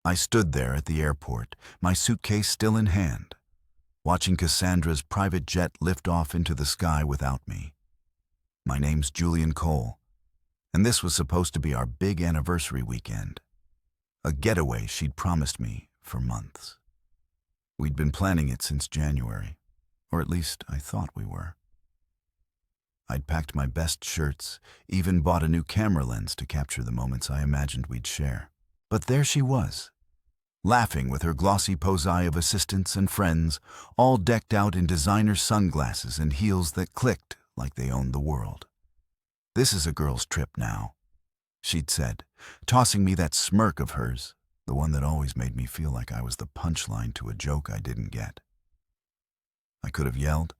I stood there at the airport, my suitcase still in hand, watching Cassandra's private jet lift off into the sky without me. My name's Julian Cole, and this was supposed to be our big anniversary weekend. A getaway she'd promised me for months. We'd been planning it since January, or at least I thought we were. I'd packed my best shirts, even bought a new camera lens to capture the moments I imagined we'd share. But there she was, laughing with her glossy posé of assistants and friends, all decked out in designer sunglasses and heels that clicked like they owned the world. "This is a girl's trip now," she'd said, tossing me that smirk of hers, the one that always made me feel like I was the punchline to a joke I didn't get. I could have yelled,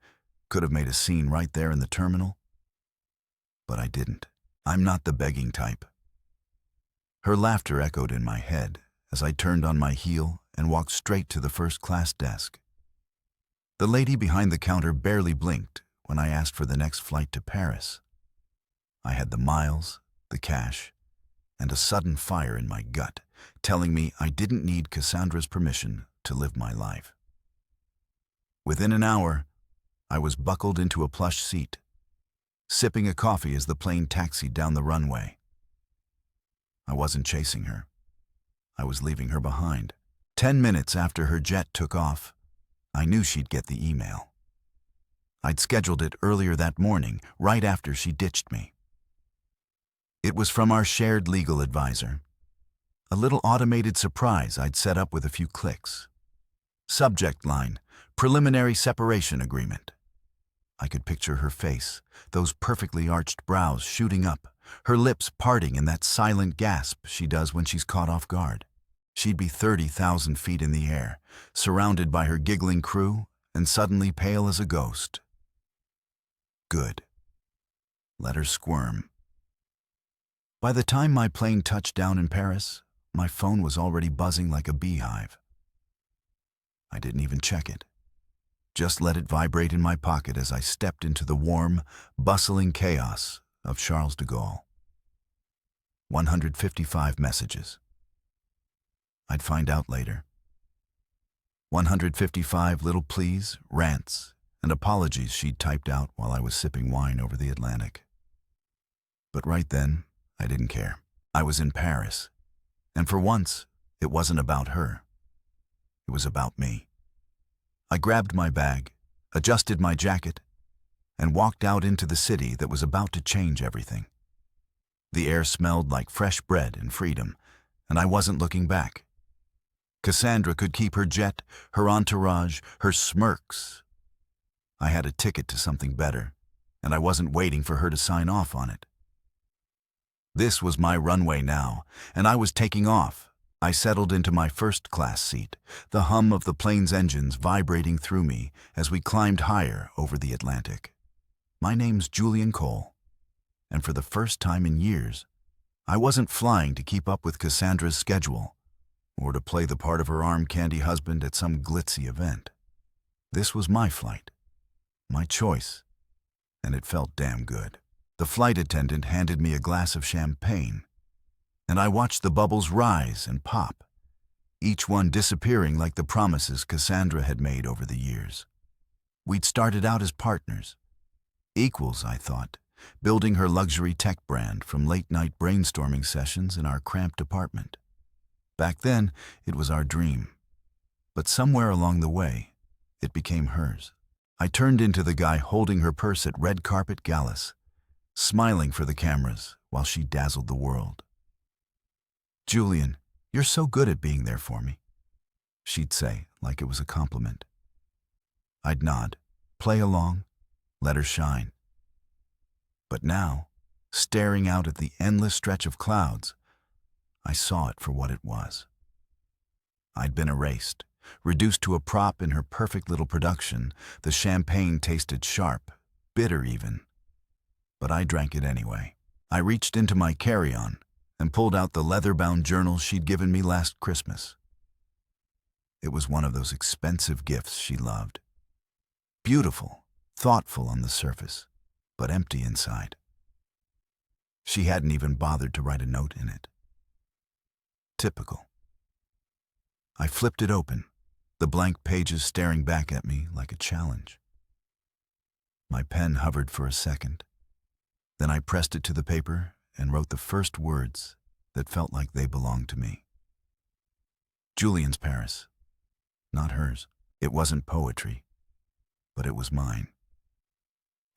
could have made a scene right there in the terminal, but I didn't. I'm not the begging type. Her laughter echoed in my head as I turned on my heel and walked straight to the first-class desk. The lady behind the counter barely blinked when I asked for the next flight to Paris. I had the miles, the cash, and a sudden fire in my gut, telling me I didn't need Cassandra's permission to live my life. Within an hour, I was buckled into a plush seat, sipping a coffee as the plane taxied down the runway. I wasn't chasing her. I was leaving her behind. 10 minutes after her jet took off, I knew she'd get the email. I'd scheduled it earlier that morning, right after she ditched me. It was from our shared legal advisor. A little automated surprise I'd set up with a few clicks. Subject line, preliminary separation agreement. I could picture her face, those perfectly arched brows shooting up, her lips parting in that silent gasp she does when she's caught off guard. She'd be 30,000 feet in the air, surrounded by her giggling crew, and suddenly pale as a ghost. Good. Let her squirm. By the time my plane touched down in Paris, my phone was already buzzing like a beehive. I didn't even check it. Just let it vibrate in my pocket as I stepped into the warm, bustling chaos of Charles de Gaulle. 155 messages. I'd find out later. 155 little pleas, rants, and apologies she'd typed out while I was sipping wine over the Atlantic. But right then, I didn't care. I was in Paris, and for once, it wasn't about her. It was about me. I grabbed my bag, adjusted my jacket, and walked out into the city that was about to change everything. The air smelled like fresh bread and freedom, and I wasn't looking back. Cassandra could keep her jet, her entourage, her smirks. I had a ticket to something better, and I wasn't waiting for her to sign off on it. This was my runway now, and I was taking off. I settled into my first-class seat, the hum of the plane's engines vibrating through me as we climbed higher over the Atlantic. My name's Julian Cole, and for the first time in years, I wasn't flying to keep up with Cassandra's schedule or to play the part of her arm-candy husband at some glitzy event. This was my flight, my choice, and it felt damn good. The flight attendant handed me a glass of champagne, and I watched the bubbles rise and pop, each one disappearing like the promises Cassandra had made over the years. We'd started out as partners, equals, I thought, building her luxury tech brand from late-night brainstorming sessions in our cramped apartment. Back then, it was our dream, but somewhere along the way, it became hers. I turned into the guy holding her purse at red carpet galas, smiling for the cameras while she dazzled the world. "Julian, you're so good at being there for me," she'd say, like it was a compliment. I'd nod, play along, let her shine. But now, staring out at the endless stretch of clouds, I saw it for what it was. I'd been erased, reduced to a prop in her perfect little production. The champagne tasted sharp, bitter even. But I drank it anyway. I reached into my carry-on and pulled out the leather-bound journal she'd given me last Christmas. It was one of those expensive gifts she loved. Beautiful, thoughtful on the surface, but empty inside. She hadn't even bothered to write a note in it. Typical. I flipped it open, the blank pages staring back at me like a challenge. My pen hovered for a second. Then I pressed it to the paper and wrote the first words that felt like they belonged to me. Julian's Paris. Not hers. It wasn't poetry, but it was mine.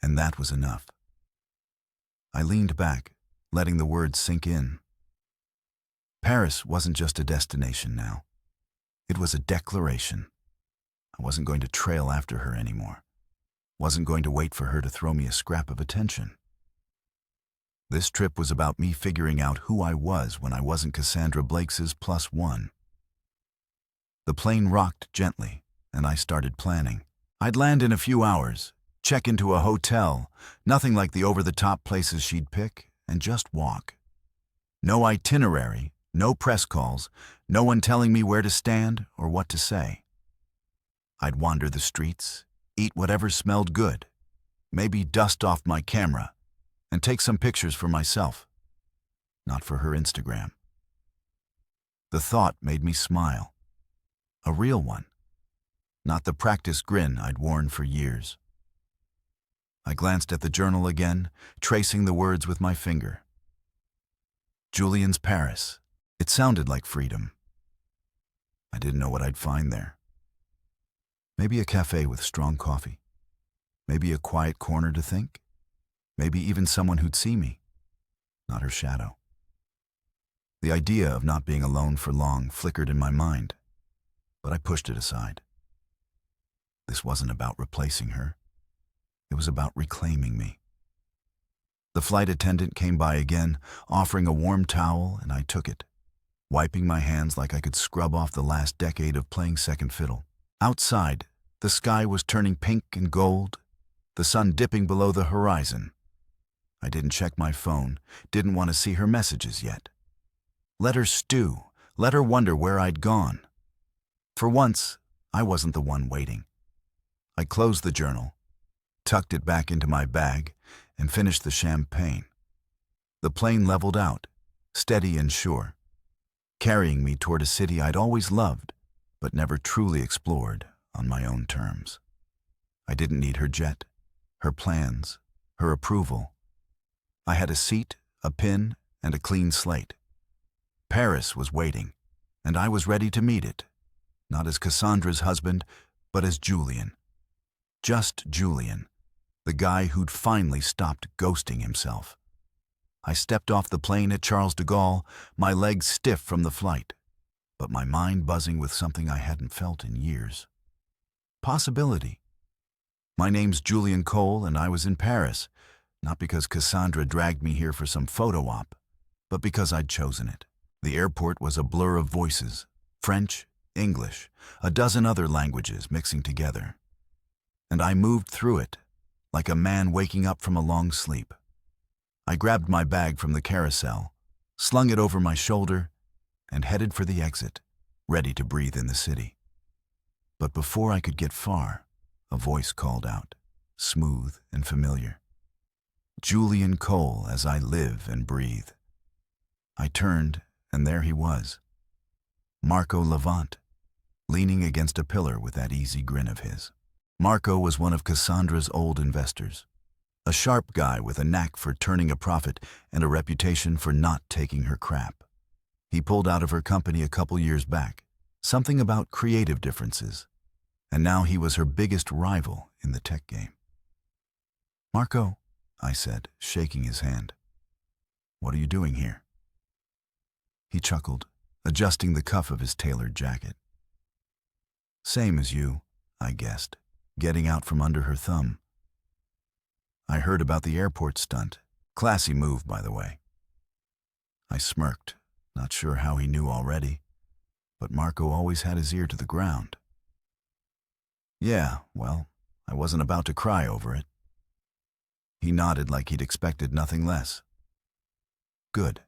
And that was enough. I leaned back, letting the words sink in. Paris wasn't just a destination now. It was a declaration. I wasn't going to trail after her anymore. Wasn't going to wait for her to throw me a scrap of attention. This trip was about me figuring out who I was when I wasn't Cassandra Blakes's +1. The plane rocked gently, and I started planning. I'd land in a few hours, check into a hotel, nothing like the over-the-top places she'd pick, and just walk. No itinerary, no press calls, no one telling me where to stand or what to say. I'd wander the streets, eat whatever smelled good, maybe dust off my camera, and take some pictures for myself, not for her Instagram. The thought made me smile. A real one, not the practice grin I'd worn for years. I glanced at the journal again, tracing the words with my finger. Julian's Paris. It sounded like freedom. I didn't know what I'd find there. Maybe a cafe with strong coffee. Maybe a quiet corner to think. Maybe even someone who'd see me, not her shadow. The idea of not being alone for long flickered in my mind, but I pushed it aside. This wasn't about replacing her. It was about reclaiming me. The flight attendant came by again, offering a warm towel, and I took it, wiping my hands like I could scrub off the last decade of playing second fiddle. Outside, the sky was turning pink and gold, the sun dipping below the horizon. I didn't check my phone, didn't want to see her messages yet. Let her stew, let her wonder where I'd gone. For once, I wasn't the one waiting. I closed the journal, tucked it back into my bag, and finished the champagne. The plane leveled out, steady and sure, carrying me toward a city I'd always loved, but never truly explored on my own terms. I didn't need her jet, her plans, her approval. I had a seat, a pin, and a clean slate. Paris was waiting, and I was ready to meet it. Not as Cassandra's husband, but as Julian. Just Julian, the guy who'd finally stopped ghosting himself. I stepped off the plane at Charles de Gaulle, my legs stiff from the flight, but my mind buzzing with something I hadn't felt in years. Possibility. My name's Julian Cole, and I was in Paris, not because Cassandra dragged me here for some photo op, but because I'd chosen it. The airport was a blur of voices, French, English, a dozen other languages mixing together. And I moved through it, like a man waking up from a long sleep. I grabbed my bag from the carousel, slung it over my shoulder, and headed for the exit, ready to breathe in the city. But before I could get far, a voice called out, smooth and familiar. Julian Cole, as I live and breathe. I turned, and there he was. Marco Levant, leaning against a pillar with that easy grin of his. Marco was one of Cassandra's old investors, a sharp guy with a knack for turning a profit and a reputation for not taking her crap. He pulled out of her company a couple years back, something about creative differences, and now he was her biggest rival in the tech game. Marco, I said, shaking his hand. What are you doing here? He chuckled, adjusting the cuff of his tailored jacket. Same as you, I guessed, getting out from under her thumb. I heard about the airport stunt. Classy move, by the way. I smirked, not sure how he knew already, but Marco always had his ear to the ground. Yeah, well, I wasn't about to cry over it. He nodded like he'd expected nothing less. Good.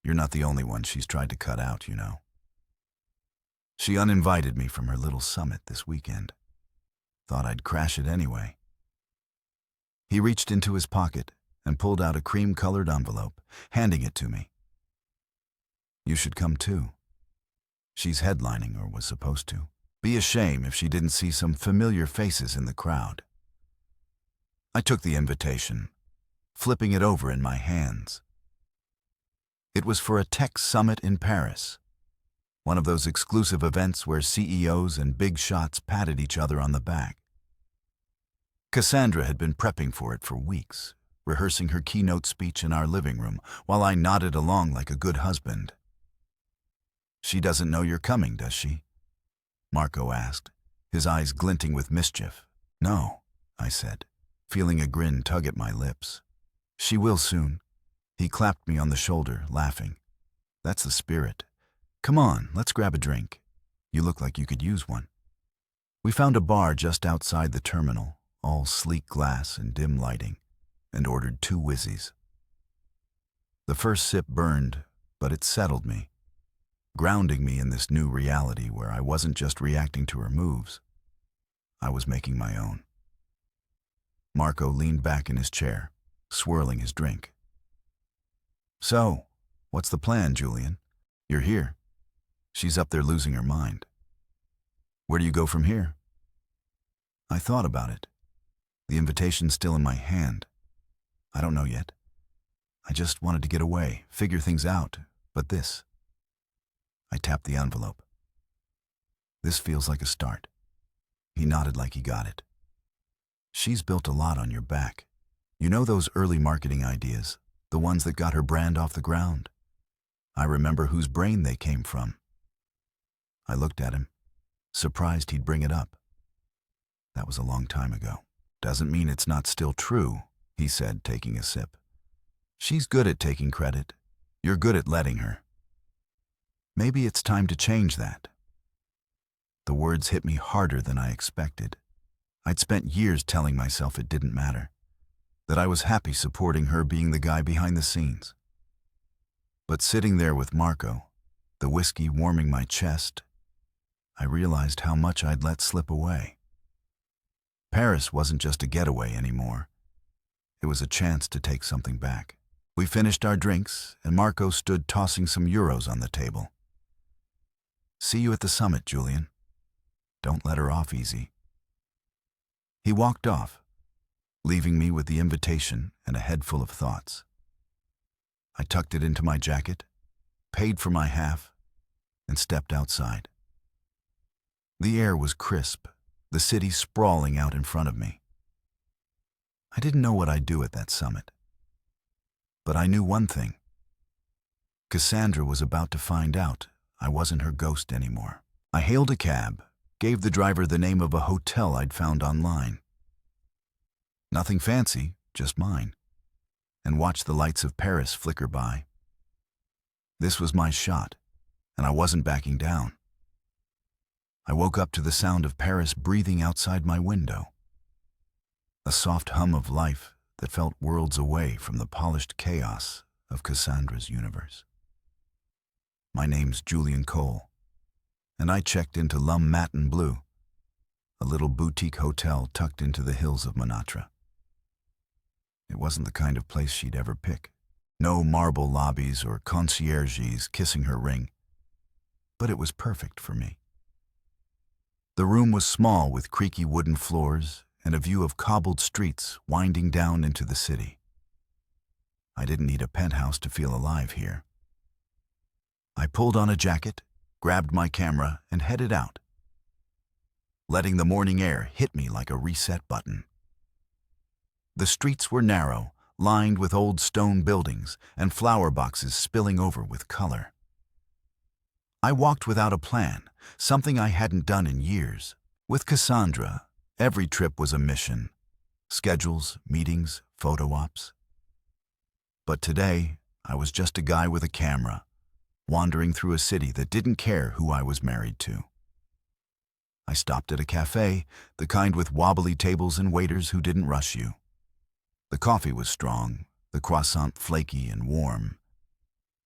You're not the only one she's tried to cut out, you know. She uninvited me from her little summit this weekend. Thought I'd crash it anyway. He reached into his pocket and pulled out a cream-colored envelope, handing it to me. You should come too. She's headlining, or was supposed to. Be a shame if she didn't see some familiar faces in the crowd. I took the invitation, flipping it over in my hands. It was for a tech summit in Paris, one of those exclusive events where CEOs and big shots patted each other on the back. Cassandra had been prepping for it for weeks, rehearsing her keynote speech in our living room while I nodded along like a good husband. "She doesn't know you're coming, does she?" Marco asked, his eyes glinting with mischief. "No," I said, feeling a grin tug at my lips. "She will soon." He clapped me on the shoulder, laughing. "That's the spirit. Come on, let's grab a drink. You look like you could use one." We found a bar just outside the terminal, all sleek glass and dim lighting, and ordered 2 whizzies. The first sip burned, but it settled me, grounding me in this new reality where I wasn't just reacting to her moves. I was making my own. Marco leaned back in his chair, swirling his drink. "So, what's the plan, Julian? You're here. She's up there losing her mind. Where do you go from here?" I thought about it. The invitation's still in my hand. I don't know yet. I just wanted to get away, figure things out, but this. I tapped the envelope. "This feels like a start." He nodded like he got it. "She's built a lot on your back. You know those early marketing ideas, the ones that got her brand off the ground? I remember whose brain they came from." I looked at him, surprised he'd bring it up. "That was a long time ago." "Doesn't mean it's not still true," he said, taking a sip. "She's good at taking credit. You're good at letting her. Maybe it's time to change that." The words hit me harder than I expected. I'd spent years telling myself it didn't matter, that I was happy supporting her being the guy behind the scenes. But sitting there with Marco, the whiskey warming my chest, I realized how much I'd let slip away. Paris wasn't just a getaway anymore. It was a chance to take something back. We finished our drinks, and Marco stood tossing some euros on the table. "See you at the summit, Julian. Don't let her off easy." He walked off, leaving me with the invitation and a head full of thoughts. I tucked it into my jacket, paid for my half, and stepped outside. The air was crisp, the city sprawling out in front of me. I didn't know what I'd do at that summit. But I knew one thing. Cassandra was about to find out I wasn't her ghost anymore. I hailed a cab, gave the driver the name of a hotel I'd found online. Nothing fancy, just mine, and watched the lights of Paris flicker by. This was my shot, and I wasn't backing down. I woke up to the sound of Paris breathing outside my window. A soft hum of life that felt worlds away from the polished chaos of Cassandra's universe. My name's Julian Cole, and I checked into L'Homme Matin Bleu, a little boutique hotel tucked into the hills of Montmartre. It wasn't the kind of place she'd ever pick. No marble lobbies or concierges kissing her ring, but it was perfect for me. The room was small with creaky wooden floors and a view of cobbled streets winding down into the city. I didn't need a penthouse to feel alive here. I pulled on a jacket, grabbed my camera, and headed out, letting the morning air hit me like a reset button. The streets were narrow, lined with old stone buildings and flower boxes spilling over with color. I walked without a plan, something I hadn't done in years. With Cassandra, every trip was a mission. Schedules, meetings, photo ops. But today, I was just a guy with a camera, wandering through a city that didn't care who I was married to. I stopped at a cafe, the kind with wobbly tables and waiters who didn't rush you. The coffee was strong, the croissant flaky and warm.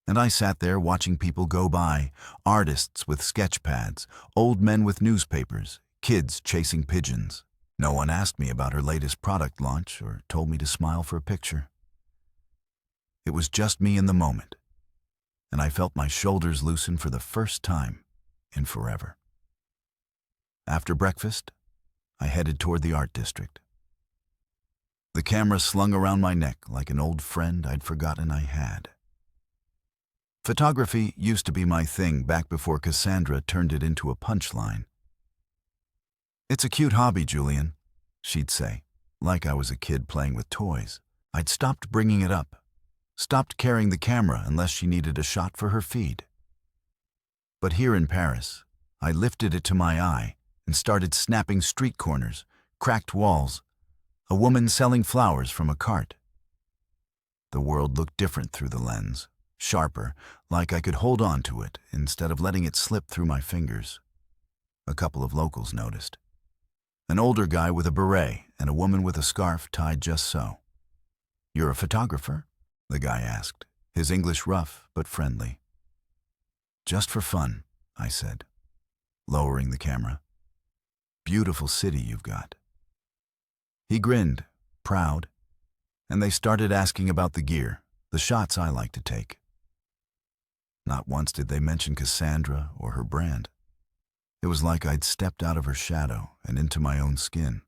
And I sat there watching people go by, artists with sketch pads, old men with newspapers, kids chasing pigeons. No one asked me about her latest product launch or told me to smile for a picture. It was just me in the moment, and I felt my shoulders loosen for the first time. in forever. After breakfast, I headed toward the art district. The camera slung around my neck like an old friend I'd forgotten I had. Photography used to be my thing back before Cassandra turned it into a punchline. "It's a cute hobby, Julian," she'd say, like I was a kid playing with toys. I'd stopped bringing it up, stopped carrying the camera unless she needed a shot for her feed. But here in Paris, I lifted it to my eye and started snapping street corners, cracked walls, a woman selling flowers from a cart. The world looked different through the lens, sharper, like I could hold on to it instead of letting it slip through my fingers. A couple of locals noticed. An older guy with a beret and a woman with a scarf tied just so. "You're a photographer?" the guy asked, his English rough but friendly. "Just for fun," I said, lowering the camera. "Beautiful city you've got." He grinned, proud, and they started asking about the gear, the shots I like to take. Not once did they mention Cassandra or her brand. It was like I'd stepped out of her shadow and into my own skin.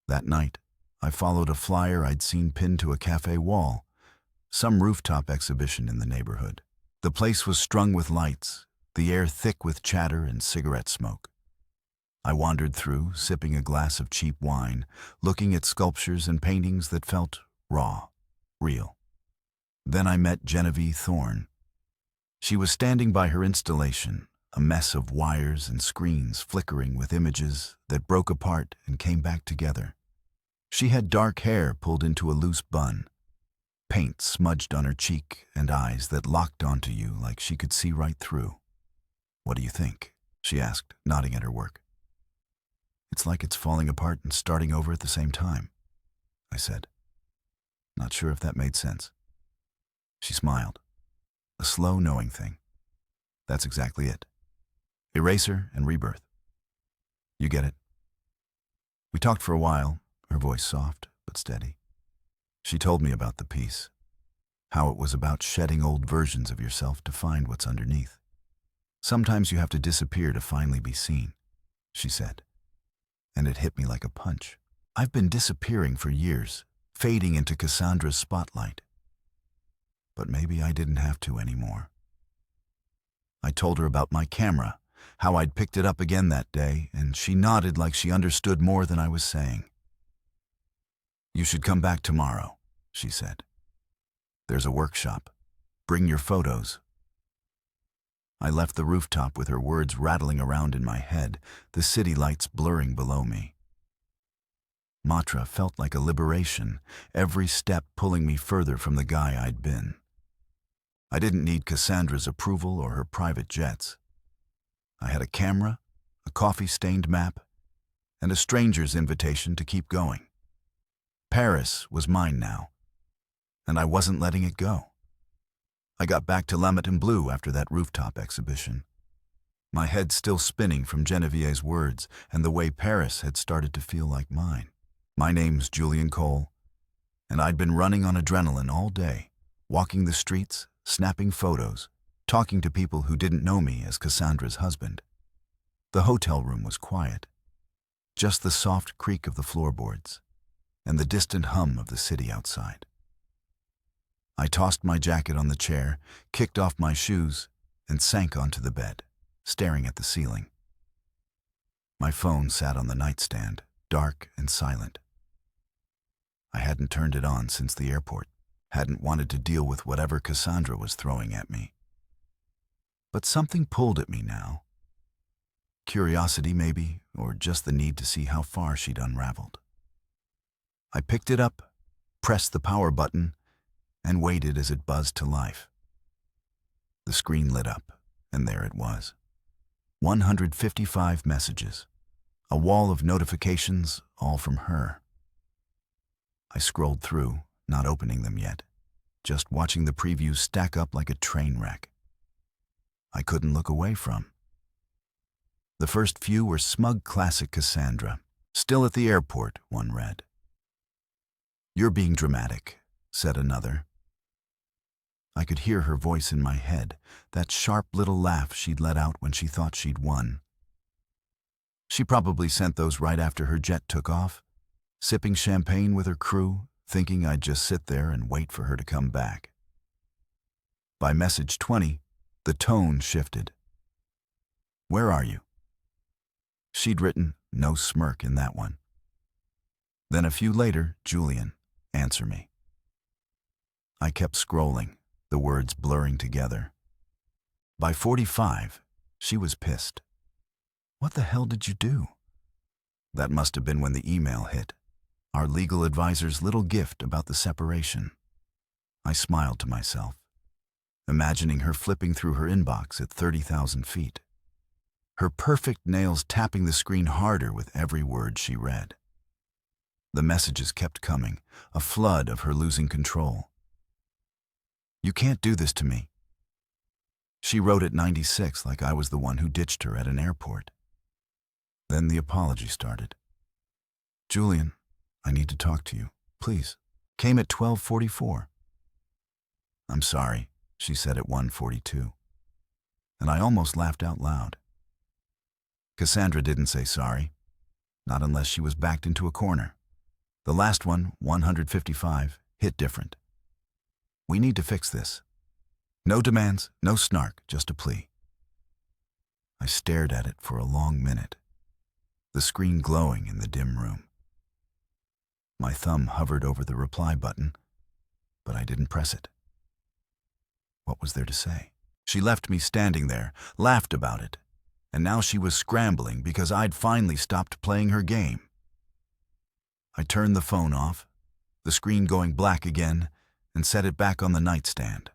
That night, I followed a flyer I'd seen pinned to a cafe wall, some rooftop exhibition in the neighborhood. The place was strung with lights, the air thick with chatter and cigarette smoke. I wandered through, sipping a glass of cheap wine, looking at sculptures and paintings that felt raw, real. Then I met Genevieve Thorne. She was standing by her installation, a mess of wires and screens flickering with images that broke apart and came back together. She had dark hair pulled into a loose bun, paint smudged on her cheek and eyes that locked onto you like she could see right through. "What do you think?" she asked, nodding at her work. "It's like it's falling apart and starting over at the same time," I said. Not sure if that made sense. She smiled. A slow knowing thing. "That's exactly it. Eraser and rebirth. You get it?" We talked for a while, her voice soft but steady. She told me about the piece, how it was about shedding old versions of yourself to find what's underneath. "Sometimes you have to disappear to finally be seen," she said. And it hit me like a punch. I've been disappearing for years, fading into Cassandra's spotlight. But maybe I didn't have to anymore. I told her about my camera, how I'd picked it up again that day, and she nodded like she understood more than I was saying. "You should come back tomorrow," she said. "There's a workshop. Bring your photos." I left the rooftop with her words rattling around in my head, the city lights blurring below me. Matra felt like a liberation, every step pulling me further from the guy I'd been. I didn't need Cassandra's approval or her private jets. I had a camera, a coffee-stained map, and a stranger's invitation to keep going. Paris was mine now, and I wasn't letting it go. I got back to La Matin Bleu after that rooftop exhibition, my head still spinning from Genevieve's words and the way Paris had started to feel like mine. My name's Julian Cole, and I'd been running on adrenaline all day, walking the streets, snapping photos, talking to people who didn't know me as Cassandra's husband. The hotel room was quiet, just the soft creak of the floorboards and the distant hum of the city outside. I tossed my jacket on the chair, kicked off my shoes, and sank onto the bed, staring at the ceiling. My phone sat on the nightstand, dark and silent. I hadn't turned it on since the airport, hadn't wanted to deal with whatever Cassandra was throwing at me. But something pulled at me now. Curiosity, maybe, or just the need to see how far she'd unraveled. I picked it up, pressed the power button, and waited as it buzzed to life. The screen lit up, and there it was. 155 messages, a wall of notifications, all from her. I scrolled through, not opening them yet, just watching the previews stack up like a train wreck. I couldn't look away from. The first few were smug classic Cassandra. "Still at the airport," one read. "You're being dramatic," said another. I could hear her voice in my head, that sharp little laugh she'd let out when she thought she'd won. She probably sent those right after her jet took off, sipping champagne with her crew, thinking I'd just sit there and wait for her to come back. By message 20, the tone shifted. "Where are you?" She'd written no smirk in that one. Then a few later, "Julian, answer me." I kept scrolling, the words blurring together. By 45, she was pissed. "What the hell did you do?" That must have been when the email hit, our legal advisor's little gift about the separation. I smiled to myself, imagining her flipping through her inbox at 30,000 feet, her perfect nails tapping the screen harder with every word she read. The messages kept coming, a flood of her losing control. "You can't do this to me." She wrote at 96 like I was the one who ditched her at an airport. Then the apology started. "Julian, I need to talk to you, please." Came at 12:44. "I'm sorry," she said at 1:42. And I almost laughed out loud. Cassandra didn't say sorry, not unless she was backed into a corner. The last one, 155, hit different. "We need to fix this. No demands, no snark, just a plea." I stared at it for a long minute, the screen glowing in the dim room. My thumb hovered over the reply button, but I didn't press it. What was there to say? She left me standing there, laughed about it, and now she was scrambling because I'd finally stopped playing her game. I turned the phone off, the screen going black again, and set it back on the nightstand.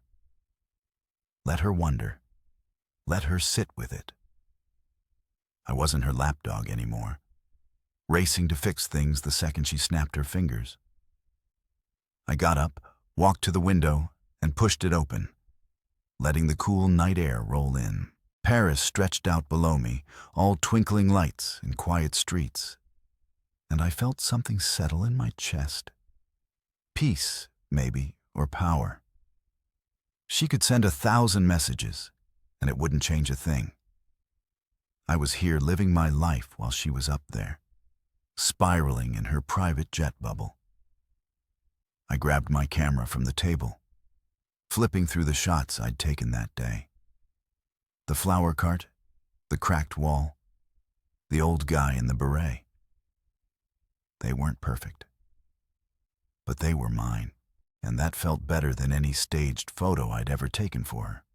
Let her wonder. Let her sit with it. I wasn't her lapdog anymore, racing to fix things the second she snapped her fingers. I got up, walked to the window, and pushed it open, letting the cool night air roll in. Paris stretched out below me, all twinkling lights and quiet streets, and I felt something settle in my chest. Peace, maybe, or power. She could send 1,000 messages, and it wouldn't change a thing. I was here living my life while she was up there, spiraling in her private jet bubble. I grabbed my camera from the table, flipping through the shots I'd taken that day. The flower cart, the cracked wall, the old guy in the beret. They weren't perfect, but they were mine, and that felt better than any staged photo I'd ever taken for her.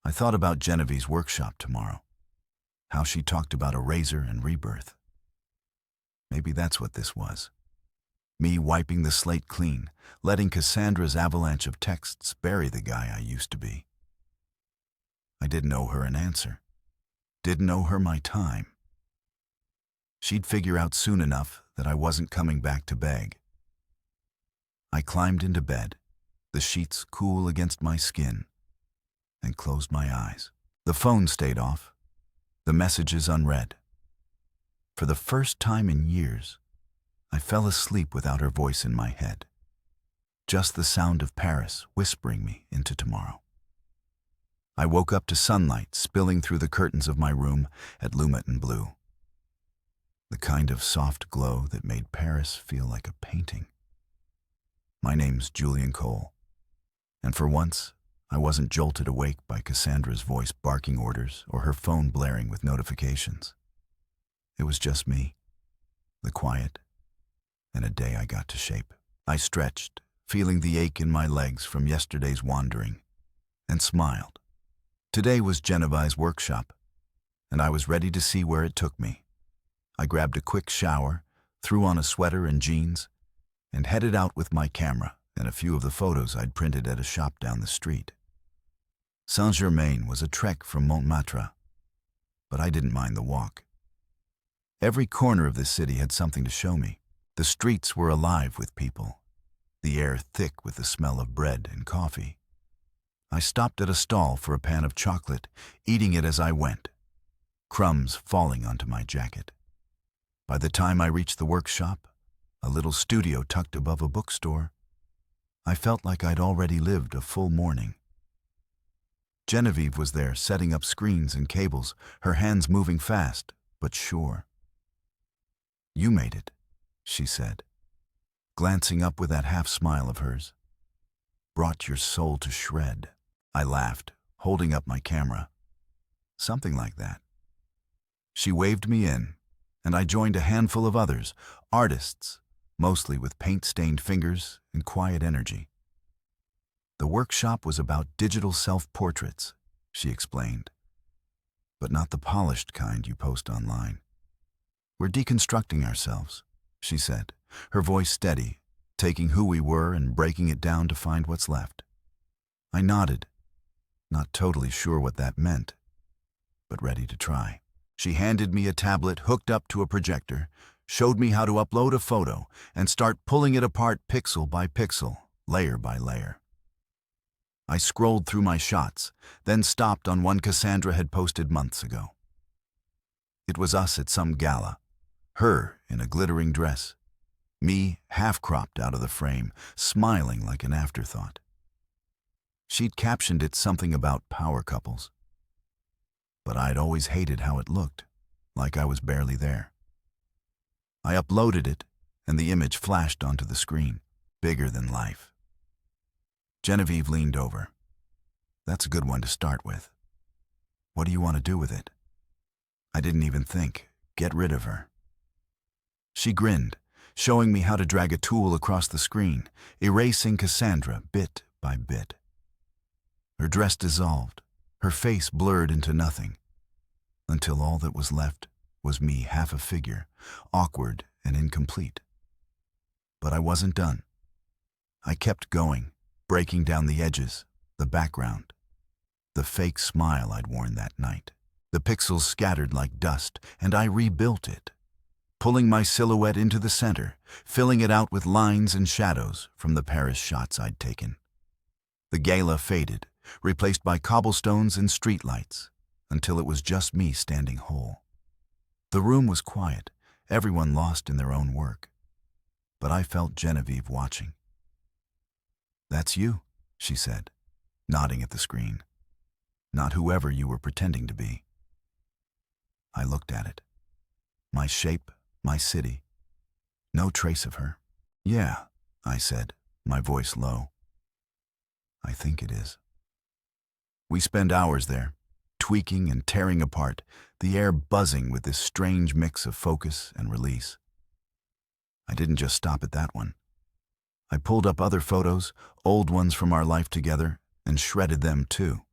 I thought about Genevieve's workshop tomorrow, how she talked about a razor and rebirth. Maybe that's what this was. Me wiping the slate clean, letting Cassandra's avalanche of texts bury the guy I used to be. I didn't owe her an answer. Didn't owe her my time. She'd figure out soon enough that I wasn't coming back to beg. I climbed into bed, the sheets cool against my skin, and closed my eyes. The phone stayed off, the messages unread. For the first time in years, I fell asleep without her voice in my head. Just the sound of Paris whispering me into tomorrow. I woke up to sunlight spilling through the curtains of my room at Lumaton Blue. The kind of soft glow that made Paris feel like a painting. My name's Julian Cole, and for once, I wasn't jolted awake by Cassandra's voice barking orders or her phone blaring with notifications. It was just me, the quiet, and a day I got to shape. I stretched, feeling the ache in my legs from yesterday's wandering, and smiled. Today was Genevieve's workshop, and I was ready to see where it took me. I grabbed a quick shower, threw on a sweater and jeans, and headed out with my camera and a few of the photos I'd printed at a shop down the street. Saint-Germain was a trek from Montmartre, but I didn't mind the walk. Every corner of the city had something to show me. The streets were alive with people, the air thick with the smell of bread and coffee. I stopped at a stall for a pan of chocolate, eating it as I went, crumbs falling onto my jacket. By the time I reached the workshop, a little studio tucked above a bookstore, I felt like I'd already lived a full morning. Genevieve was there, setting up screens and cables, her hands moving fast, but sure. "You made it," she said, glancing up with that half-smile of hers. "Brought your soul to shred." I laughed, holding up my camera. "Something like that." She waved me in, and I joined a handful of others, artists, mostly with paint-stained fingers and quiet energy. "The workshop was about digital self-portraits," she explained, "but not the polished kind you post online. We're deconstructing ourselves," she said, her voice steady, taking who we were and breaking it down to find what's left. I nodded, not totally sure what that meant, but ready to try. She handed me a tablet hooked up to a projector, showed me how to upload a photo, and start pulling it apart pixel by pixel, layer by layer. I scrolled through my shots, then stopped on one Cassandra had posted months ago. It was us at some gala, her in a glittering dress, me half-cropped out of the frame, smiling like an afterthought. She'd captioned it something about power couples, but I'd always hated how it looked, like I was barely there. I uploaded it, and the image flashed onto the screen, bigger than life. Genevieve leaned over. "That's a good one to start with. What do you want to do with it?" I didn't even think. Get rid of her. She grinned, showing me how to drag a tool across the screen, erasing Cassandra bit by bit. Her dress dissolved, her face blurred into nothing, until all that was left was me, half a figure, awkward and incomplete. But I wasn't done. I kept going, breaking down the edges, the background, the fake smile I'd worn that night. The pixels scattered like dust, and I rebuilt it, pulling my silhouette into the center, filling it out with lines and shadows from the Paris shots I'd taken. The gala faded, replaced by cobblestones and streetlights, until it was just me standing whole. The room was quiet, everyone lost in their own work. But I felt Genevieve watching. "That's you," she said, nodding at the screen. "Not whoever you were pretending to be." I looked at it. My shape, my city. No trace of her. "Yeah," I said, my voice low. "I think it is." We spend hours there, tweaking and tearing apart, the air buzzing with this strange mix of focus and release. I didn't just stop at that one. I pulled up other photos, old ones from our life together, and shredded them too.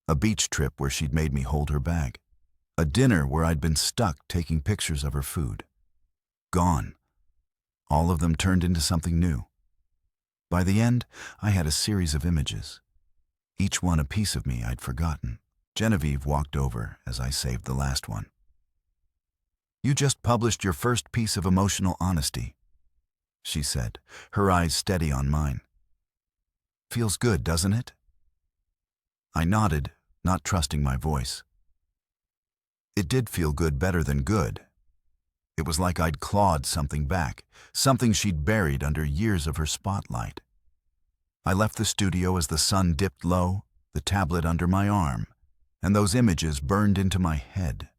A beach trip where she'd made me hold her bag. A dinner where I'd been stuck taking pictures of her food. Gone. All of them turned into something new. By the end, I had a series of images, each one a piece of me I'd forgotten. Genevieve walked over as I saved the last one. "You just published your first piece of emotional honesty," she said, her eyes steady on mine. "Feels good, doesn't it?" I nodded, not trusting my voice. It did feel good, better than good. It was like I'd clawed something back, something she'd buried under years of her spotlight. I left the studio as the sun dipped low, the tablet under my arm, and those images burned into my head.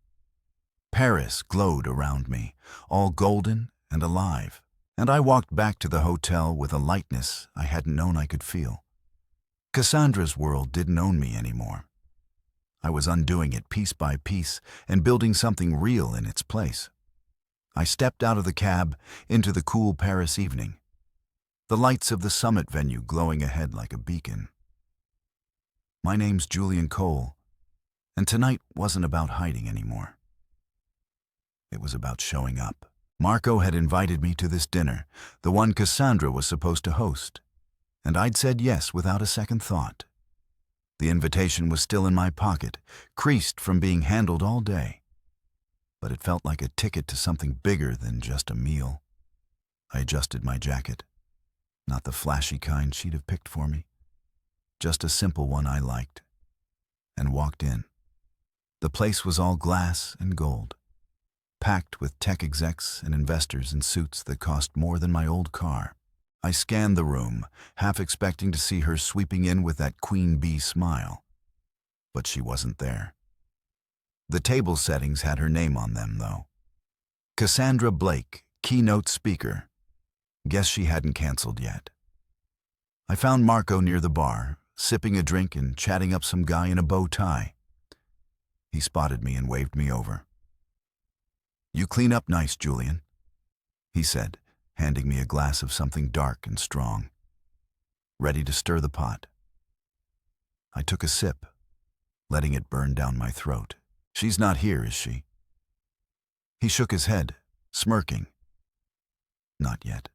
Paris glowed around me, all golden and alive, and I walked back to the hotel with a lightness I hadn't known I could feel. Cassandra's world didn't own me anymore. I was undoing it piece by piece and building something real in its place. I stepped out of the cab into the cool Paris evening, the lights of the summit venue glowing ahead like a beacon. My name's Julian Cole, and tonight wasn't about hiding anymore. It was about showing up. Marco had invited me to this dinner, the one Cassandra was supposed to host, and I'd said yes without a second thought. The invitation was still in my pocket, creased from being handled all day. But it felt like a ticket to something bigger than just a meal. I adjusted my jacket. Not the flashy kind she'd have picked for me. Just a simple one I liked. And walked in. The place was all glass and gold, packed with tech execs and investors in suits that cost more than my old car. I scanned the room, half expecting to see her sweeping in with that queen bee smile. But she wasn't there. The table settings had her name on them, though. Cassandra Blake, keynote speaker. Guess she hadn't canceled yet. I found Marco near the bar, sipping a drink and chatting up some guy in a bow tie. He spotted me and waved me over. "You clean up nice, Julian," he said, handing me a glass of something dark and strong. "Ready to stir the pot?" I took a sip, letting it burn down my throat. "She's not here, is she?" He shook his head, smirking. "Not yet.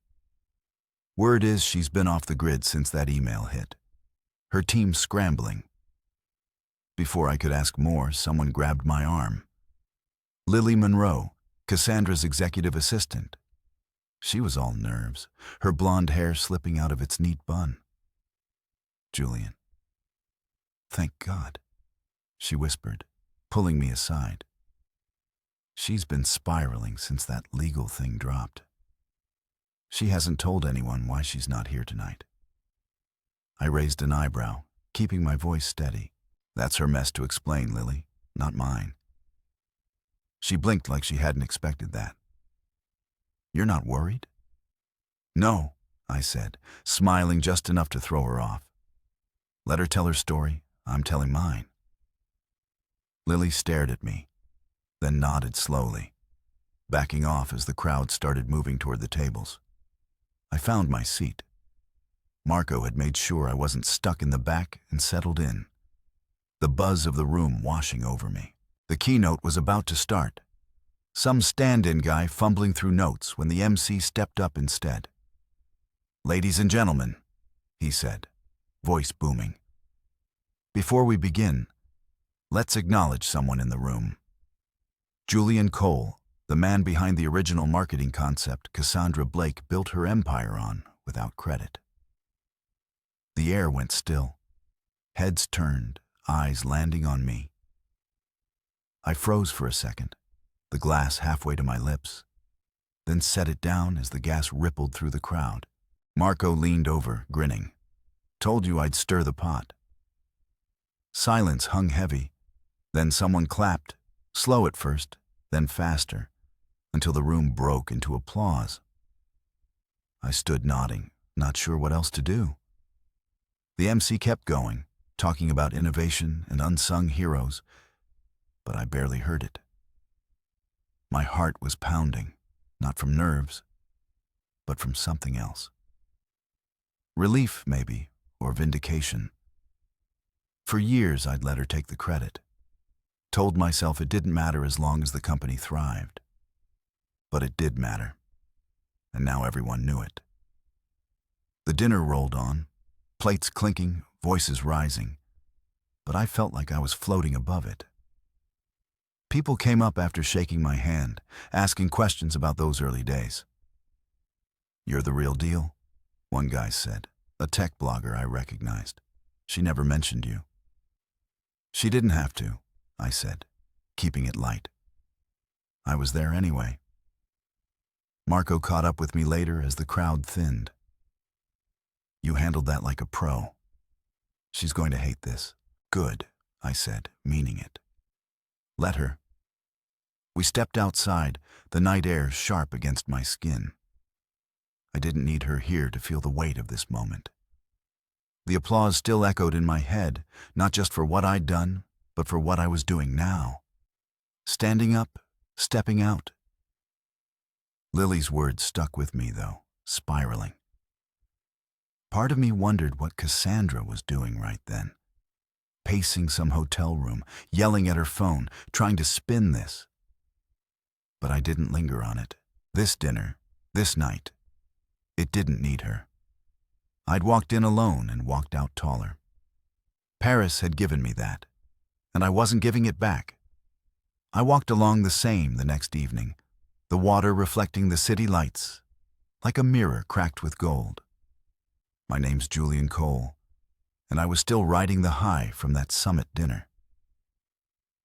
Word is she's been off the grid since that email hit. Her team's scrambling." Before I could ask more, someone grabbed my arm. Lily Monroe, Cassandra's executive assistant. She was all nerves, her blonde hair slipping out of its neat bun. "Julian." "Thank God," she whispered, pulling me aside. She's been spiraling since that legal thing dropped. She hasn't told anyone why she's not here tonight. I raised an eyebrow, keeping my voice steady. "That's her mess to explain, Lily, not mine." She blinked like she hadn't expected that. "You're not worried?" "No," I said, smiling just enough to throw her off. "Let her tell her story. I'm telling mine." Lily stared at me, then nodded slowly, backing off as the crowd started moving toward the tables. I found my seat. Marco had made sure I wasn't stuck in the back and settled in, the buzz of the room washing over me. The keynote was about to start, some stand-in guy fumbling through notes when the MC stepped up instead. "Ladies and gentlemen," he said, voice booming. "Before we begin, let's acknowledge someone in the room. Julian Cole, the man behind the original marketing concept Cassandra Blake built her empire on without credit." The air went still, heads turned, eyes landing on me. I froze for a second, the glass halfway to my lips, then set it down as the gas rippled through the crowd. Marco leaned over, grinning. "Told you I'd stir the pot." Silence hung heavy, then someone clapped, slow at first, then faster, until the room broke into applause. I stood nodding, not sure what else to do. The MC kept going, talking about innovation and unsung heroes, but I barely heard it. My heart was pounding, not from nerves, but from something else. Relief, maybe, or vindication. For years, I'd let her take the credit. Told myself it didn't matter as long as the company thrived. But it did matter, and now everyone knew it. The dinner rolled on, plates clinking, voices rising, but I felt like I was floating above it. People came up after shaking my hand, asking questions about those early days. "You're the real deal," one guy said, a tech blogger I recognized. "She never mentioned you." "She didn't have to," I said, keeping it light. I was there anyway. Marco caught up with me later as the crowd thinned. "You handled that like a pro. She's going to hate this." "Good," I said, meaning it. "Let her." We stepped outside, the night air sharp against my skin. I didn't need her here to feel the weight of this moment. The applause still echoed in my head, not just for what I'd done, but for what I was doing now. Standing up, stepping out. Lily's words stuck with me, though, spiraling. Part of me wondered what Cassandra was doing right then. Pacing some hotel room, yelling at her phone, trying to spin this. But I didn't linger on it. This dinner, this night, it didn't need her. I'd walked in alone and walked out taller. Paris had given me that, and I wasn't giving it back. I walked along the Seine the next evening, the water reflecting the city lights, like a mirror cracked with gold. My name's Julian Cole, and I was still riding the high from that summit dinner.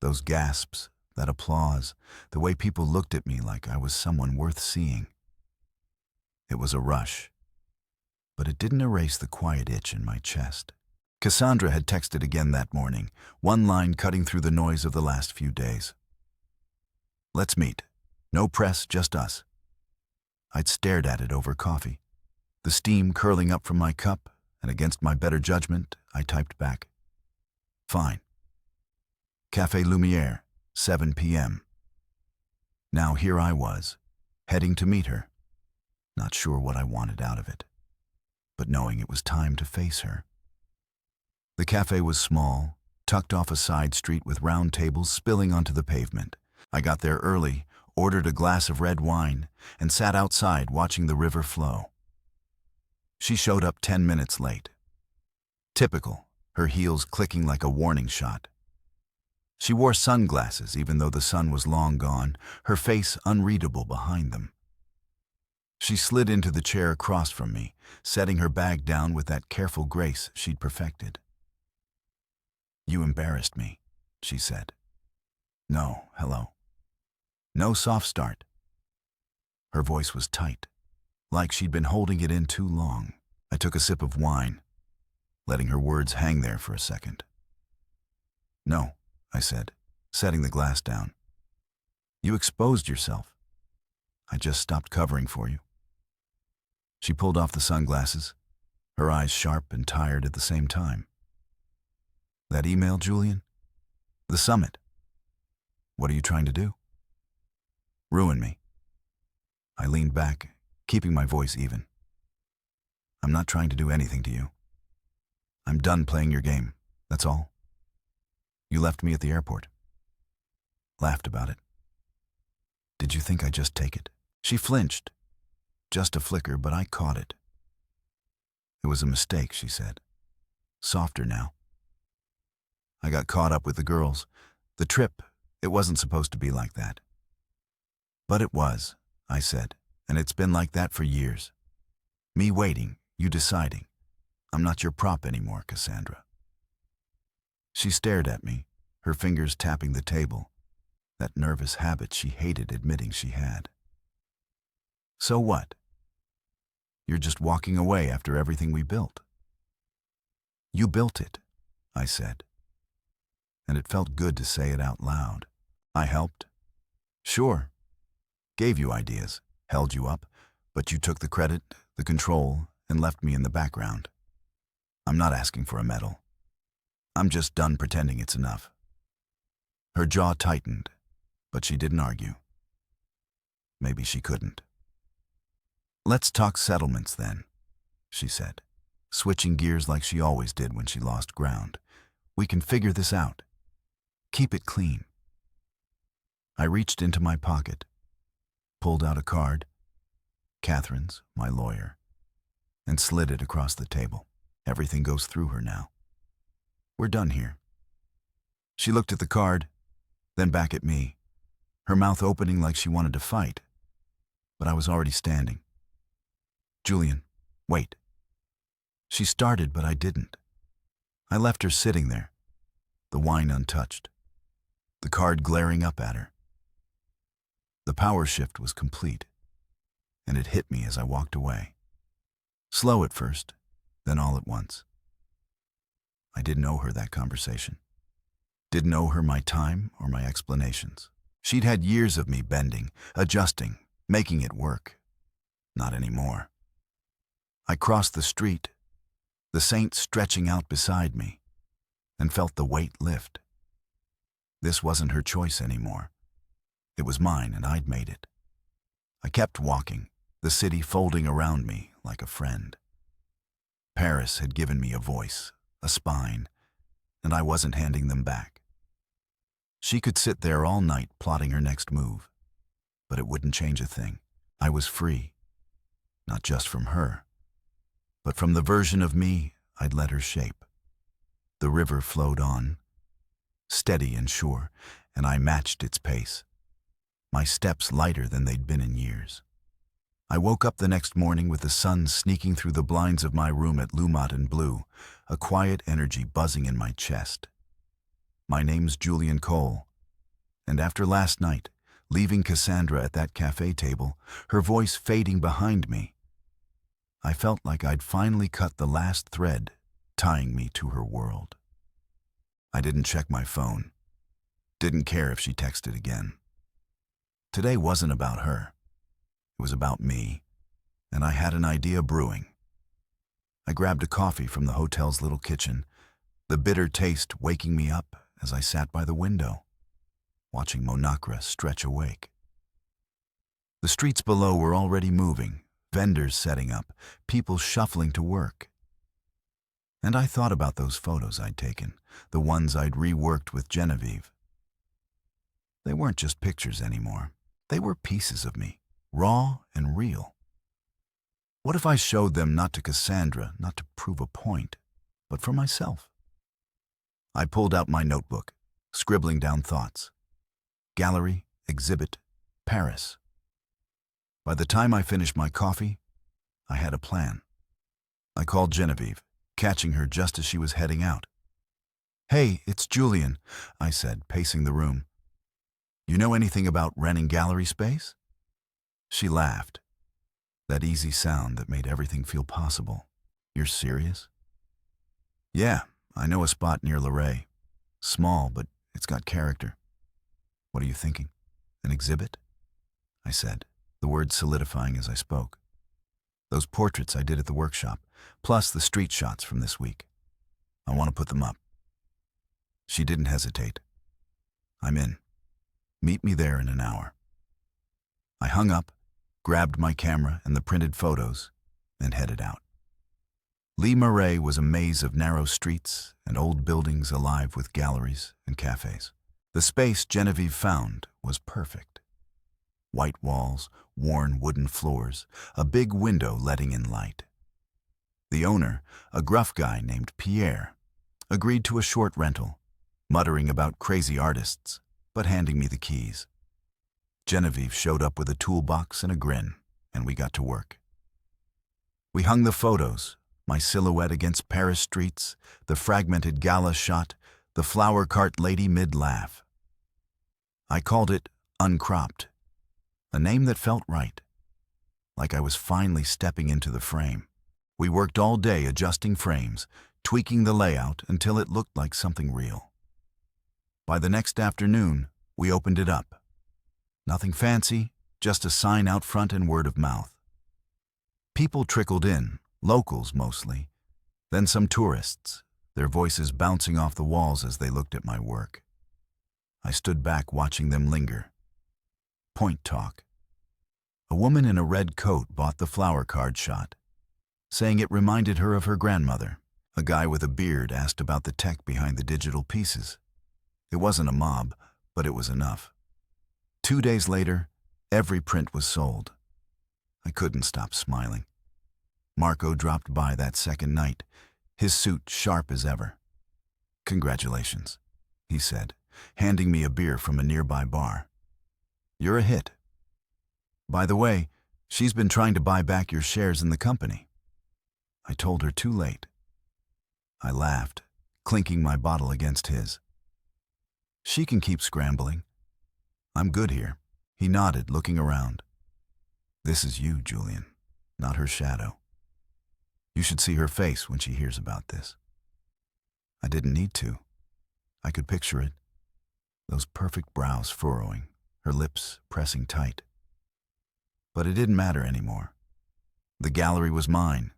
Those gasps, that applause, the way people looked at me like I was someone worth seeing. It was a rush. but it didn't erase the quiet itch in my chest. Cassandra had texted again that morning, one line cutting through the noise of the last few days. "Let's meet. No press, just us." I'd stared at it over coffee, the steam curling up from my cup, and against my better judgment, I typed back, "Fine. Café Lumière, 7 p.m. Now here I was, heading to meet her, not sure what I wanted out of it, but knowing it was time to face her. The cafe was small, tucked off a side street with round tables spilling onto the pavement. I got there early, ordered a glass of red wine, and sat outside watching the river flow. She showed up 10 minutes late. Typical, her heels clicking like a warning shot. She wore sunglasses even though the sun was long gone, her face unreadable behind them. She slid into the chair across from me, setting her bag down with that careful grace she'd perfected. "You embarrassed me," she said. "No, hello. No soft start." Her voice was tight, like she'd been holding it in too long. I took a sip of wine, letting her words hang there for a second. "No," I said, setting the glass down. "You exposed yourself. I just stopped covering for you." She pulled off the sunglasses, her eyes sharp and tired at the same time. "That email, Julian? The summit. What are you trying to do?" "Ruin me." I leaned back, keeping my voice even. "I'm not trying to do anything to you. I'm done playing your game, that's all. You left me at the airport. Laughed about it. Did you think I'd just take it?" She flinched. Just a flicker, but I caught it. "It was a mistake," she said. Softer now. "I got caught up with the girls. The trip, it wasn't supposed to be like that." "But it was," I said, "and it's been like that for years. Me waiting, you deciding. I'm not your prop anymore, Cassandra." She stared at me, her fingers tapping the table, that nervous habit she hated admitting she had. "So what? You're just walking away after everything we built." "You built it," I said, and it felt good to say it out loud. "I helped. Sure. Gave you ideas, held you up, but you took the credit, the control, and left me in the background. I'm not asking for a medal. I'm just done pretending it's enough." Her jaw tightened, but she didn't argue. Maybe she couldn't. "Let's talk settlements then," she said, switching gears like she always did when she lost ground. "We can figure this out. Keep it clean." I reached into my pocket, pulled out a card, Catherine's, my lawyer, and slid it across the table. Everything goes through her now. We're done here. She looked at the card, then back at me, her mouth opening like she wanted to fight, but I was already standing. "Julian, wait." She started, but I didn't. I left her sitting there, the wine untouched, the card glaring up at her. The power shift was complete, and it hit me as I walked away. Slow at first, then all at once. I didn't owe her that conversation. Didn't owe her my time or my explanations. She'd had years of me bending, adjusting, making it work. Not anymore. I crossed the street, the saint stretching out beside me, and felt the weight lift. This wasn't her choice anymore. It was mine, and I'd made it. I kept walking, the city folding around me like a friend. Paris had given me a voice, a spine, and I wasn't handing them back. She could sit there all night plotting her next move, but it wouldn't change a thing. I was free, not just from her, but from the version of me I'd let her shape. The river flowed on, steady and sure, and I matched its pace, my steps lighter than they'd been in years. I woke up the next morning with the sun sneaking through the blinds of my room at Lumat and Blue, a quiet energy buzzing in my chest. My name's Julian Cole, and after last night, leaving Cassandra at that cafe table, her voice fading behind me, I felt like I'd finally cut the last thread tying me to her world. I didn't check my phone. Didn't care if she texted again. Today wasn't about her. It was about me, and I had an idea brewing. I grabbed a coffee from the hotel's little kitchen, the bitter taste waking me up as I sat by the window, watching Monacra stretch awake. The streets below were already moving, vendors setting up, people shuffling to work. And I thought about those photos I'd taken, the ones I'd reworked with Genevieve. They weren't just pictures anymore. They were pieces of me, raw and real. What if I showed them not to Cassandra, not to prove a point, but for myself? I pulled out my notebook, scribbling down thoughts. Gallery, exhibit, Paris. By the time I finished my coffee, I had a plan. I called Genevieve, catching her just as she was heading out. "Hey, it's Julian," I said, pacing the room. "You know anything about renting gallery space?" She laughed, that easy sound that made everything feel possible. "You're serious?" "Yeah, I know a spot near Luray. Small, but it's got character." "What are you thinking? An exhibit?" I said, the words solidifying as I spoke. "Those portraits I did at the workshop, plus the street shots from this week. I want to put them up." She didn't hesitate. "I'm in. Meet me there in an hour." I hung up, grabbed my camera and the printed photos, and headed out. Le Marais was a maze of narrow streets and old buildings alive with galleries and cafes. The space Genevieve found was perfect. White walls, worn wooden floors, a big window letting in light. The owner, a gruff guy named Pierre, agreed to a short rental, muttering about crazy artists, but handing me the keys. Genevieve showed up with a toolbox and a grin, and we got to work. We hung the photos, my silhouette against Paris streets, the fragmented gala shot, the flower cart lady mid-laugh. I called it Uncropped, a name that felt right, like I was finally stepping into the frame. We worked all day adjusting frames, tweaking the layout until it looked like something real. By the next afternoon, we opened it up. Nothing fancy, just a sign out front and word of mouth. People trickled in, locals mostly, then some tourists, their voices bouncing off the walls as they looked at my work. I stood back watching them linger. Point talk. A woman in a red coat bought the flower card shot, saying it reminded her of her grandmother. A guy with a beard asked about the tech behind the digital pieces. It wasn't a mob, but it was enough. 2 days later, every print was sold. I couldn't stop smiling. Marco dropped by that second night, his suit sharp as ever. "Congratulations," he said, handing me a beer from a nearby bar. "You're a hit. By the way, she's been trying to buy back your shares in the company." I told her too late. I laughed, clinking my bottle against his. "She can keep scrambling. I'm good here." He nodded, looking around. "This is you, Julian, not her shadow. You should see her face when she hears about this." I didn't need to. I could picture it. Those perfect brows furrowing, her lips pressing tight. But it didn't matter anymore. The gallery was mine.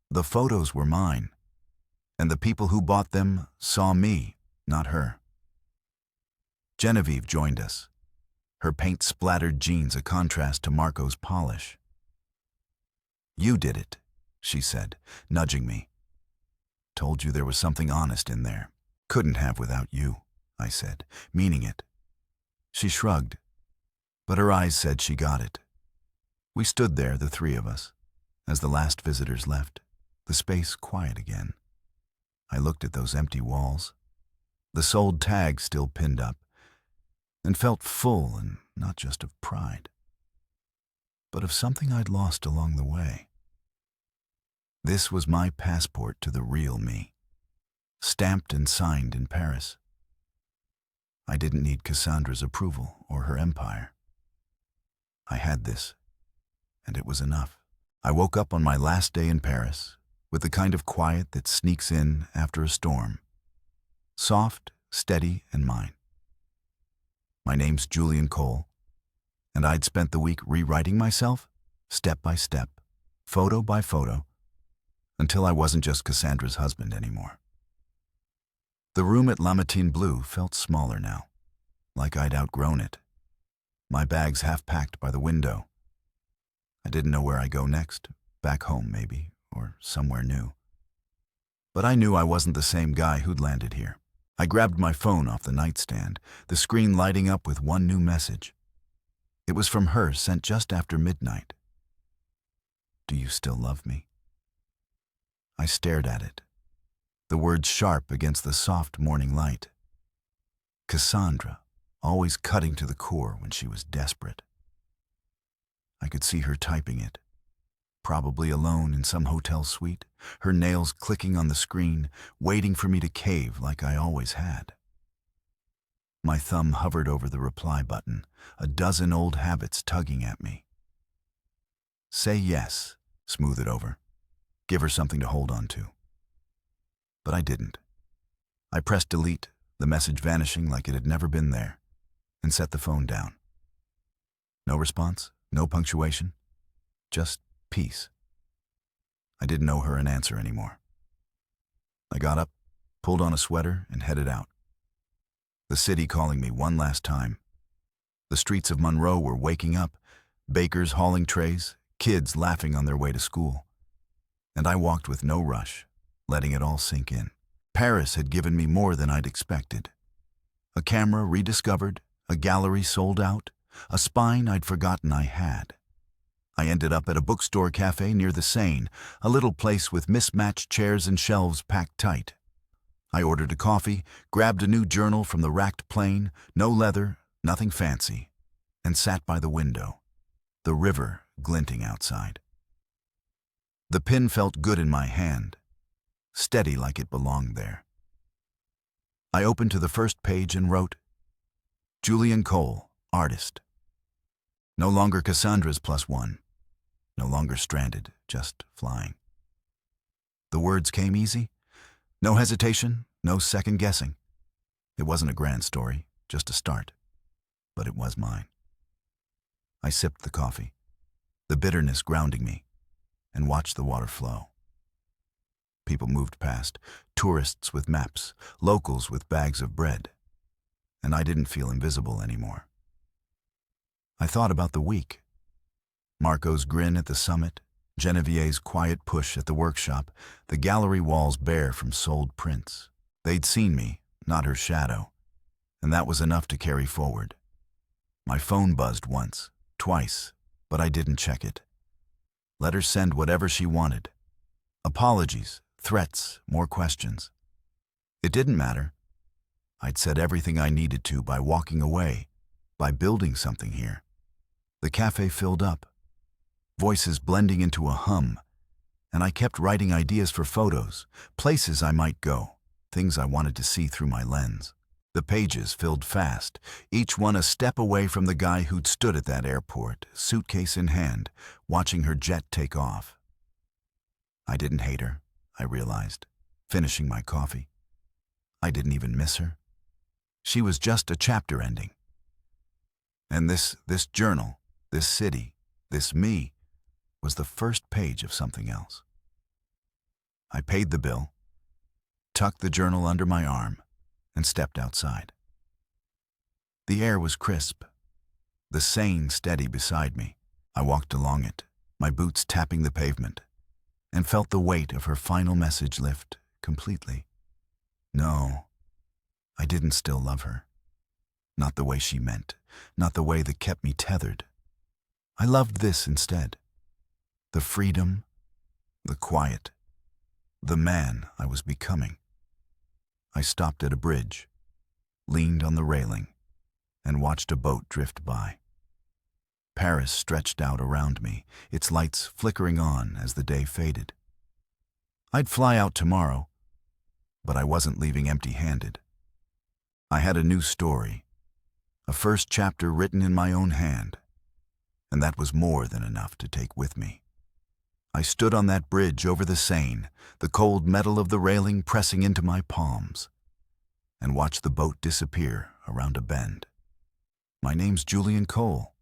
The photos were mine. And the people who bought them saw me, not her. Genevieve joined us, her paint-splattered jeans a contrast to Marco's polish. "You did it," she said, nudging me. "Told you there was something honest in there. Couldn't have without you," I said, meaning it. She shrugged, but her eyes said she got it. We stood there, the three of us, as the last visitors left, the space quiet again. I looked at those empty walls, the sold tag still pinned up, and felt full, and not just of pride, but of something I'd lost along the way. This was my passport to the real me, stamped and signed in Paris. I didn't need Cassandra's approval or her empire. I had this, and it was enough. I woke up on my last day in Paris with the kind of quiet that sneaks in after a storm. Soft, steady, and mine. My name's Julian Cole, and I'd spent the week rewriting myself, step by step, photo by photo, until I wasn't just Cassandra's husband anymore. The room at La Matin Bleu felt smaller now, like I'd outgrown it. My bags half packed by the window. I didn't know where I'd go next, back home maybe, or somewhere new. But I knew I wasn't the same guy who'd landed here. I grabbed my phone off the nightstand, the screen lighting up with one new message. It was from her, sent just after midnight. "Do you still love me?" I stared at it, the words sharp against the soft morning light. Cassandra, always cutting to the core when she was desperate. I could see her typing it, probably alone in some hotel suite, her nails clicking on the screen, waiting for me to cave like I always had. My thumb hovered over the reply button, a dozen old habits tugging at me. Say yes, smooth it over, give her something to hold on to. But I didn't. I pressed delete, the message vanishing like it had never been there, and set the phone down. No response, no punctuation, just peace. I didn't owe her an answer anymore. I got up, pulled on a sweater, and headed out. The city calling me one last time. The streets of Monroe were waking up, bakers hauling trays, kids laughing on their way to school. And I walked with no rush, letting it all sink in. Paris had given me more than I'd expected. A camera rediscovered, a gallery sold out, a spine I'd forgotten I had. I ended up at a bookstore cafe near the Seine, a little place with mismatched chairs and shelves packed tight. I ordered a coffee, grabbed a new journal from the racked plane, no leather, nothing fancy, and sat by the window, the river glinting outside. The pen felt good in my hand, steady like it belonged there. I opened to the first page and wrote, "Julian Cole, artist." No longer Cassandra's +1. No longer stranded, just flying. The words came easy. No hesitation, no second guessing. It wasn't a grand story, just a start. But it was mine. I sipped the coffee, the bitterness grounding me, and watched the water flow. People moved past, tourists with maps, locals with bags of bread. And I didn't feel invisible anymore. I thought about the week. Marco's grin at the summit, Genevieve's quiet push at the workshop, the gallery walls bare from sold prints. They'd seen me, not her shadow, and that was enough to carry forward. My phone buzzed once, twice, but I didn't check it. Let her send whatever she wanted. Apologies, threats, more questions. It didn't matter. I'd said everything I needed to by walking away, by building something here. The cafe filled up, voices blending into a hum, and I kept writing ideas for photos, places I might go, things I wanted to see through my lens. The pages filled fast, each one a step away from the guy who'd stood at that airport, suitcase in hand, watching her jet take off. I didn't hate her, I realized, finishing my coffee. I didn't even miss her. She was just a chapter ending. And this journal, this city, this me, was the first page of something else. I paid the bill, tucked the journal under my arm, and stepped outside. The air was crisp, the Seine steady beside me. I walked along it, my boots tapping the pavement, and felt the weight of her final message lift completely. No, I didn't still love her. Not the way she meant, not the way that kept me tethered. I loved this instead. The freedom, the quiet, the man I was becoming. I stopped at a bridge, leaned on the railing, and watched a boat drift by. Paris stretched out around me, its lights flickering on as the day faded. I'd fly out tomorrow, but I wasn't leaving empty-handed. I had a new story, a first chapter written in my own hand, and that was more than enough to take with me. I stood on that bridge over the Seine, the cold metal of the railing pressing into my palms, and watched the boat disappear around a bend. My name's Julian Cole,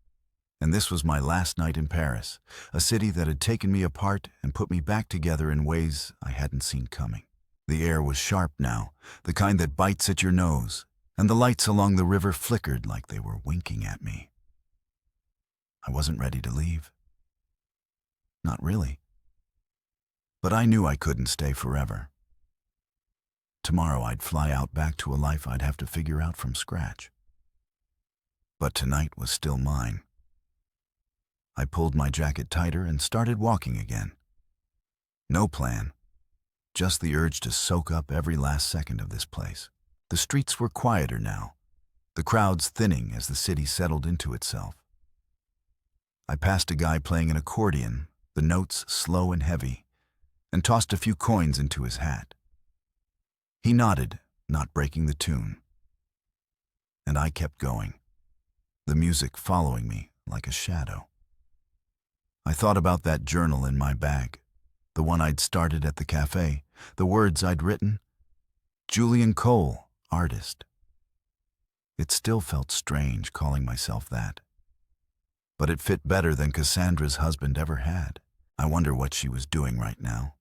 and this was my last night in Paris, a city that had taken me apart and put me back together in ways I hadn't seen coming. The air was sharp now, the kind that bites at your nose, and the lights along the river flickered like they were winking at me. I wasn't ready to leave. Not really. But I knew I couldn't stay forever. Tomorrow I'd fly out back to a life I'd have to figure out from scratch. But tonight was still mine. I pulled my jacket tighter and started walking again. No plan, just the urge to soak up every last second of this place. The streets were quieter now, the crowds thinning as the city settled into itself. I passed a guy playing an accordion, the notes slow and heavy, and tossed a few coins into his hat. He nodded, not breaking the tune. And I kept going, the music following me like a shadow. I thought about that journal in my bag, the one I'd started at the cafe, the words I'd written, Julian Cole, artist. It still felt strange calling myself that. But it fit better than Cassandra's husband ever had. I wonder what she was doing right now.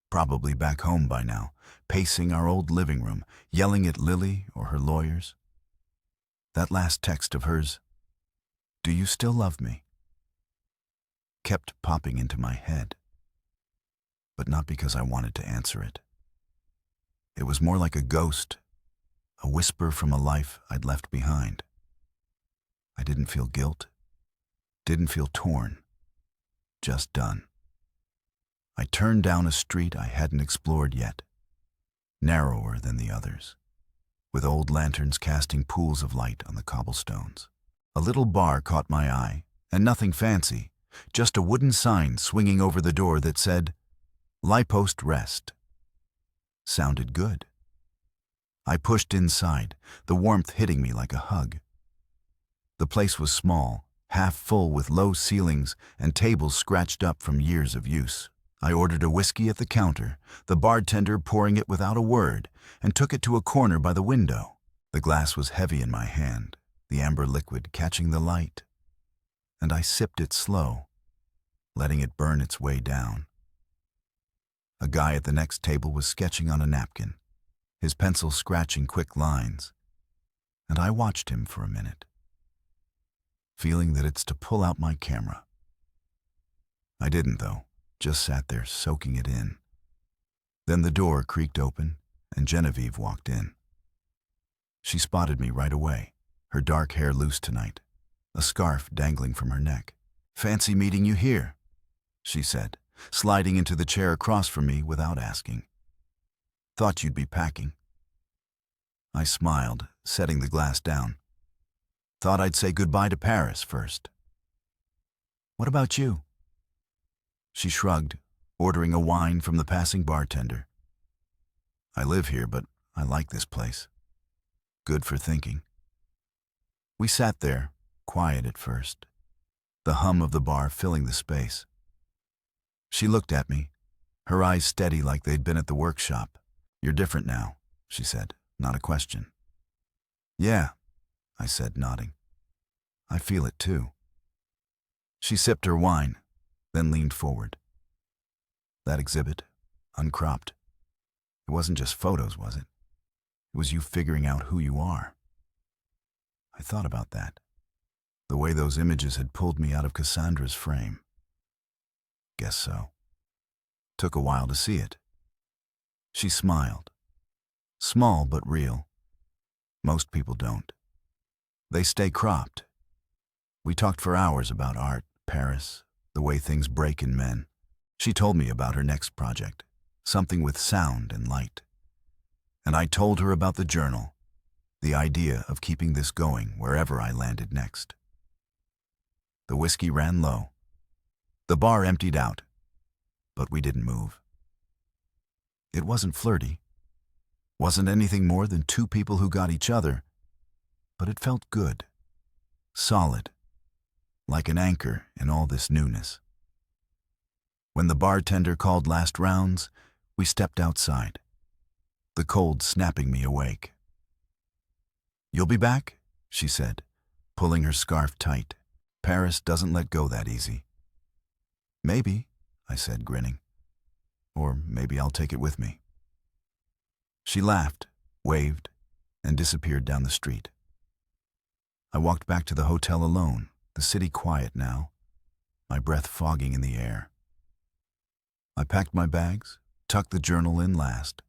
Probably back home by now, pacing our old living room, yelling at Lily or her lawyers. That last text of hers, "Do you still love me?" kept popping into my head. But not because I wanted to answer it. It was more like a ghost, a whisper from a life I'd left behind. I didn't feel guilt, didn't feel torn, just done. I turned down a street I hadn't explored yet, narrower than the others, with old lanterns casting pools of light on the cobblestones. A little bar caught my eye, and nothing fancy, just a wooden sign swinging over the door that said, "Lipost Rest." Sounded good. I pushed inside, the warmth hitting me like a hug. The place was small, half full with low ceilings and tables scratched up from years of use. I ordered a whiskey at the counter, the bartender pouring it without a word, and took it to a corner by the window. The glass was heavy in my hand, the amber liquid catching the light, and I sipped it slow, letting it burn its way down. A guy at the next table was sketching on a napkin, his pencil scratching quick lines, and I watched him for a minute, feeling that it's to pull out my camera. I didn't, though. Just sat there soaking it in. Then the door creaked open and Genevieve walked in. She spotted me right away, her dark hair loose tonight, a scarf dangling from her neck. "Fancy meeting you here," she said, sliding into the chair across from me without asking. "Thought you'd be packing." I smiled, setting the glass down. "Thought I'd say goodbye to Paris first." "What about you?" She shrugged, ordering a wine from the passing bartender. "I live here, but I like this place. Good for thinking." We sat there, quiet at first, the hum of the bar filling the space. She looked at me, her eyes steady like they'd been at the workshop. "You're different now," she said, not a question. "Yeah," I said, nodding. "I feel it too." She sipped her wine, then leaned forward. "That exhibit, uncropped. It wasn't just photos, was it? It was you figuring out who you are." I thought about that, the way those images had pulled me out of Cassandra's frame. Guess so. Took a while to see it. She smiled. Small but real. Most people don't. They stay cropped. We talked for hours about art, Paris, the way things break in men. She told me about her next project, something with sound and light. And I told her about the journal, the idea of keeping this going wherever I landed next. The whiskey ran low. The bar emptied out, but we didn't move. It wasn't flirty, wasn't anything more than two people who got each other, but it felt good, solid, like an anchor in all this newness. When the bartender called last rounds, we stepped outside, the cold snapping me awake. "You'll be back?" she said, pulling her scarf tight. "Paris doesn't let go that easy." "Maybe," I said, grinning. "Or maybe I'll take it with me." She laughed, waved, and disappeared down the street. I walked back to the hotel alone, the city quiet now, my breath fogging in the air. I packed my bags, tucked the journal in last,